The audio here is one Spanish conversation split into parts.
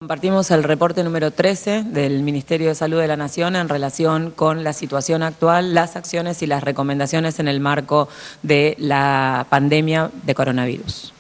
Compartimos el reporte número 13 del Ministerio de Salud de la Nación en relación con la situación actual, las acciones y las recomendaciones en el marco de la pandemia de coronavirus.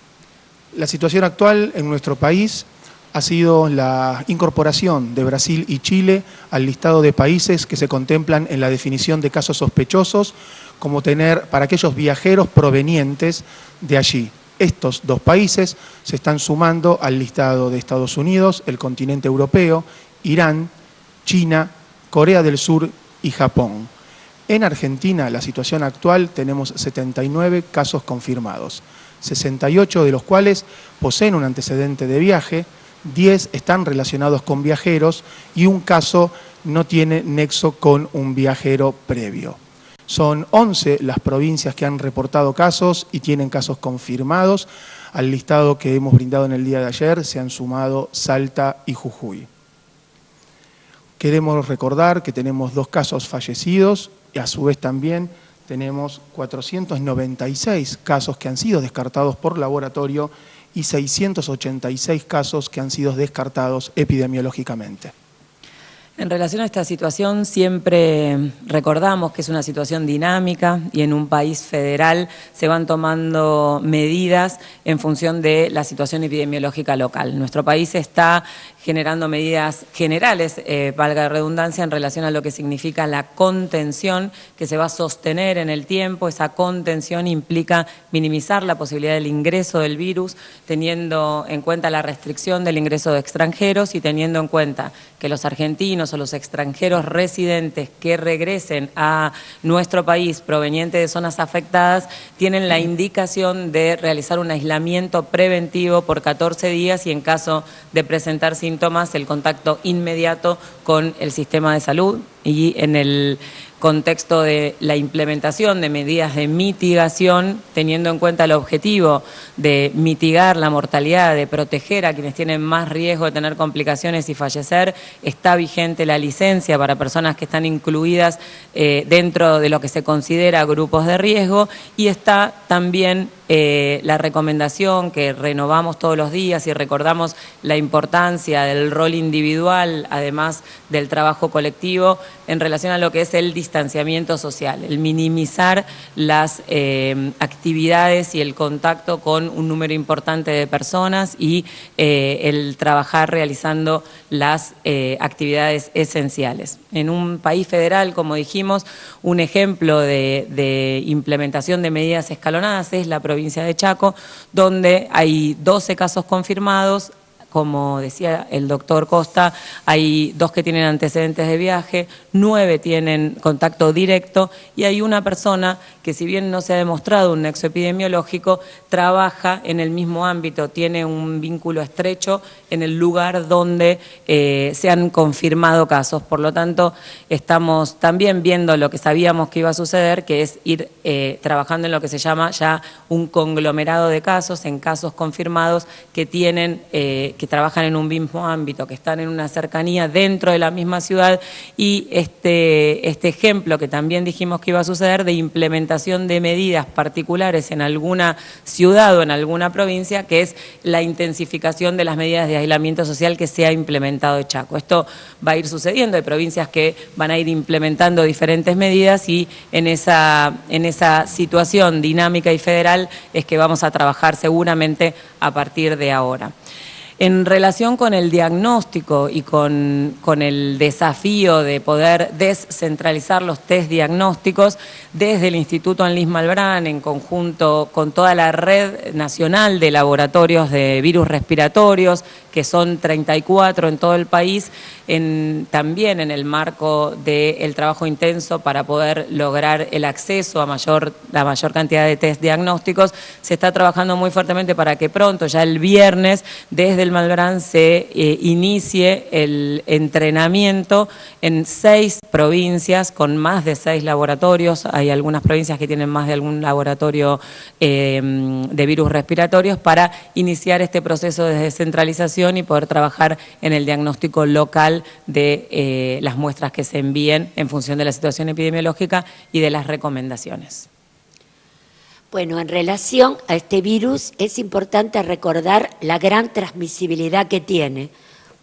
La situación actual en nuestro país ha sido la incorporación de Brasil y Chile al listado de países que se contemplan en la definición de casos sospechosos, como tener para aquellos viajeros provenientes de allí. Estos dos países se están sumando al listado de Estados Unidos, el continente europeo, Irán, China, Corea del Sur y Japón. En Argentina, la situación actual, tenemos 79 casos confirmados, 68 de los cuales poseen un antecedente de viaje, 10 están relacionados con viajeros y un caso no tiene nexo con un viajero previo. Son 11 las provincias que han reportado casos y tienen casos confirmados. Al listado que hemos brindado en el día de ayer se han sumado Salta y Jujuy. Queremos recordar que tenemos 2 casos fallecidos y a su vez también tenemos 496 casos que han sido descartados por laboratorio y 686 casos que han sido descartados epidemiológicamente. En relación a esta situación, siempre recordamos que es una situación dinámica y en un país federal se van tomando medidas en función de la situación epidemiológica local. Nuestro país está generando medidas generales, valga la redundancia, en relación a lo que significa la contención que se va a sostener en el tiempo. Esa contención implica minimizar la posibilidad del ingreso del virus, teniendo en cuenta la restricción del ingreso de extranjeros y teniendo en cuenta que los argentinos o los extranjeros residentes que regresen a nuestro país provenientes de zonas afectadas tienen la indicación de realizar un aislamiento preventivo por 14 días y en caso de presentar síntomas el contacto inmediato con el sistema de salud. Y en el contexto de la implementación de medidas de mitigación, teniendo en cuenta el objetivo de mitigar la mortalidad, de proteger a quienes tienen más riesgo de tener complicaciones y fallecer, está vigente la licencia para personas que están incluidas dentro de lo que se considera grupos de riesgo y está también la recomendación que renovamos todos los días y recordamos la importancia del rol individual, además del trabajo colectivo, en relación a lo que es el distanciamiento social, el minimizar las actividades y el contacto con un número importante de personas y el trabajar realizando las actividades esenciales. En un país federal, como dijimos, un ejemplo de implementación de medidas escalonadas es la provincia de Chaco, donde hay 12 casos confirmados. Como decía el doctor Costa, hay 2 que tienen antecedentes de viaje, 9 tienen contacto directo y hay una persona que, si bien no se ha demostrado un nexo epidemiológico, trabaja en el mismo ámbito, tiene un vínculo estrecho en el lugar donde se han confirmado casos. Por lo tanto, estamos también viendo lo que sabíamos que iba a suceder, que es ir trabajando en lo que se llama ya un conglomerado de casos, en casos confirmados que tienen que trabajan en un mismo ámbito, que están en una cercanía dentro de la misma ciudad y este ejemplo que también dijimos que iba a suceder de implementación de medidas particulares en alguna ciudad o en alguna provincia, que es la intensificación de las medidas de aislamiento social que se ha implementado en Chaco. Esto va a ir sucediendo, hay provincias que van a ir implementando diferentes medidas y en esa situación dinámica y federal es que vamos a trabajar seguramente a partir de ahora. En relación con el diagnóstico y con el desafío de poder descentralizar los test diagnósticos, desde el Instituto Anlis Malbrán, en conjunto con toda la red nacional de laboratorios de virus respiratorios, que son 34 en todo el país, también en el marco del trabajo intenso para poder lograr el acceso a la mayor cantidad de test diagnósticos, se está trabajando muy fuertemente para que pronto, ya el viernes, desde el Malbrán se inicie el entrenamiento en 6 provincias con más de 6 laboratorios. Hay algunas provincias que tienen más de algún laboratorio de virus respiratorios para iniciar este proceso de descentralización y poder trabajar en el diagnóstico local de las muestras que se envíen en función de la situación epidemiológica y de las recomendaciones. Bueno, en relación a este virus es importante recordar la gran transmisibilidad que tiene,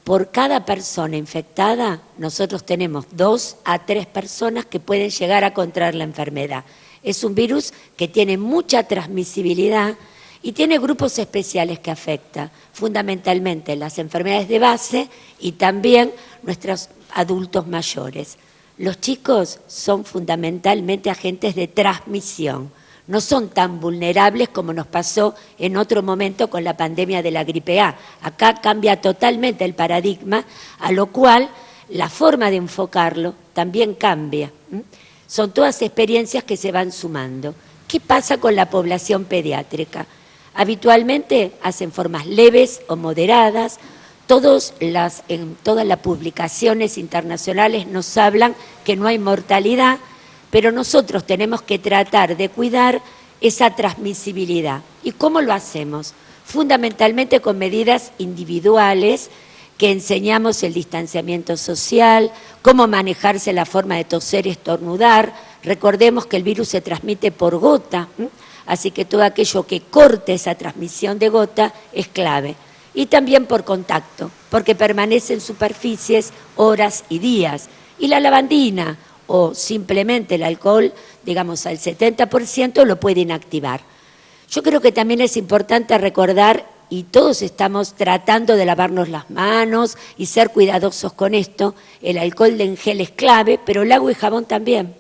por cada persona infectada, nosotros tenemos 2 a 3 personas que pueden llegar a contraer la enfermedad. Es un virus que tiene mucha transmisibilidad y tiene grupos especiales que afecta, fundamentalmente las enfermedades de base y también nuestros adultos mayores. Los chicos son fundamentalmente agentes de transmisión. No son tan vulnerables como nos pasó en otro momento con la pandemia de la gripe A. Acá cambia totalmente el paradigma, a lo cual la forma de enfocarlo también cambia. Son todas experiencias que se van sumando. ¿Qué pasa con la población pediátrica? Habitualmente hacen formas leves o moderadas. En todas las publicaciones internacionales nos hablan que no hay mortalidad, pero nosotros tenemos que tratar de cuidar esa transmisibilidad. ¿Y cómo lo hacemos? Fundamentalmente con medidas individuales, que enseñamos el distanciamiento social, cómo manejarse la forma de toser y estornudar. Recordemos que el virus se transmite por gota, así que todo aquello que corte esa transmisión de gota es clave. Y también por contacto, porque permanece en superficies horas y días. Y la lavandina o simplemente el alcohol, digamos al 70%, lo puede inactivar. Yo creo que también es importante recordar, y todos estamos tratando de lavarnos las manos y ser cuidadosos con esto, el alcohol en gel es clave, pero el agua y jabón también,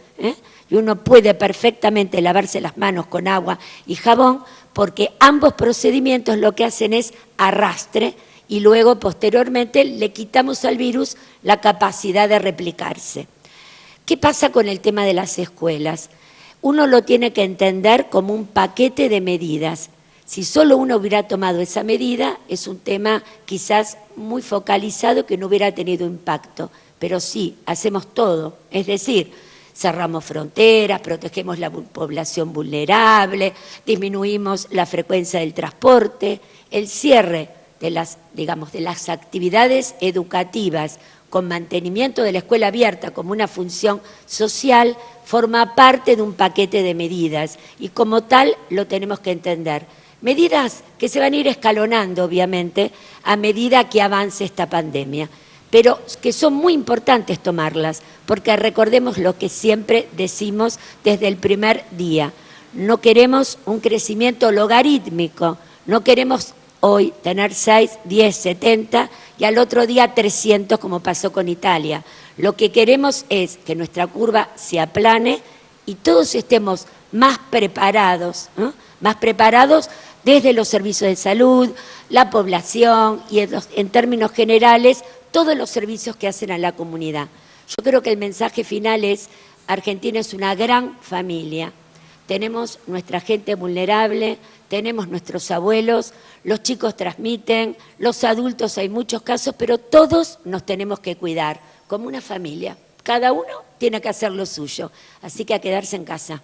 y uno puede perfectamente lavarse las manos con agua y jabón, porque ambos procedimientos lo que hacen es arrastre y luego posteriormente le quitamos al virus la capacidad de replicarse. ¿Qué pasa con el tema de las escuelas? Uno lo tiene que entender como un paquete de medidas. Si solo uno hubiera tomado esa medida, es un tema quizás muy focalizado que no hubiera tenido impacto. Pero sí, hacemos todo, es decir, cerramos fronteras, protegemos la población vulnerable, disminuimos la frecuencia del transporte, el cierre de las actividades educativas con mantenimiento de la escuela abierta como una función social, forma parte de un paquete de medidas y como tal lo tenemos que entender. Medidas que se van a ir escalonando, obviamente, a medida que avance esta pandemia, pero que son muy importantes tomarlas, porque recordemos lo que siempre decimos desde el primer día. No queremos un crecimiento logarítmico, no queremos hoy tener 6, 10, 70 y al otro día 300 como pasó con Italia. Lo que queremos es que nuestra curva se aplane y todos estemos más preparados, ¿no? Más preparados desde los servicios de salud, la población y en términos generales todos los servicios que hacen a la comunidad. Yo creo que el mensaje final es: Argentina es una gran familia. Tenemos nuestra gente vulnerable, tenemos nuestros abuelos, los chicos transmiten, los adultos hay muchos casos, pero todos nos tenemos que cuidar como una familia. Cada uno tiene que hacer lo suyo, así que a quedarse en casa.